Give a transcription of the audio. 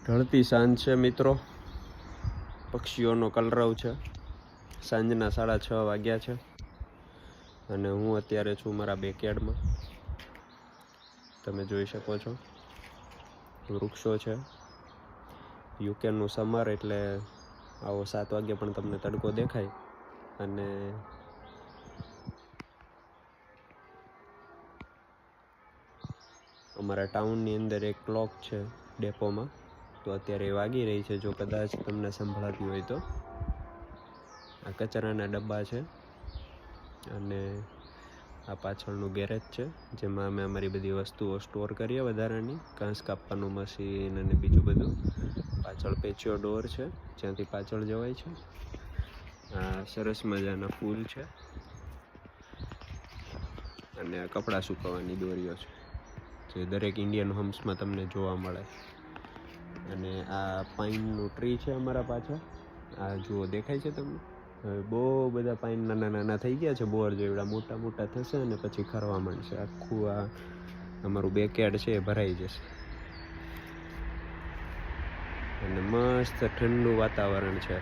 ઢળતી સાંજ છે મિત્રો, પક્ષીઓનો કલરવ છે. સાંજના 6:30 વાગ્યા છે અને હું અત્યારે છું મારા બેકયાર્ડમાં. તમે જોઈ શકો છો વૃક્ષો છે. યુકેનું સમર એટલે આવો 7 વાગે પણ તમને તડકો દેખાય. અને અમારા ટાઉનની અંદર એક ક્લોક છે ડેપોમાં, તો અત્યારે એ વાગી રહી છે. જો કદાચ તમને સંભળાતી હોય તો. આ કચરાના ડબ્બા છે અને આ પાછળનું ગેરેજ છે, જેમાં અમે અમારી બધી વસ્તુઓ સ્ટોર કરીએ વધારાની. ઘાસ કાપવાનું મશીન અને બીજું બધું. પાછળ પેચિયો ડોર છે, જ્યાંથી પાછળ જવાય છે. આ સરસ મજાના ફૂલ છે અને આ કપડાં સુકવવાની દોરીઓ છે, જે દરેક ઇન્ડિયન હોમ્સમાં તમને જોવા મળે. અને આ પાઇનનું ટ્રી છે અમારા પાછળ. આ જુઓ, દેખાય છે તમને? હવે બહુ બધા પાઇન નાના નાના થઈ ગયા છે, બોર જેવડા. મોટા મોટા થશે અને પછી ખરવા માંડશે. આખું આ અમારું બેકયાર્ડ છે એ ભરાઈ જશે. અને મસ્ત ઠંડુ વાતાવરણ છે.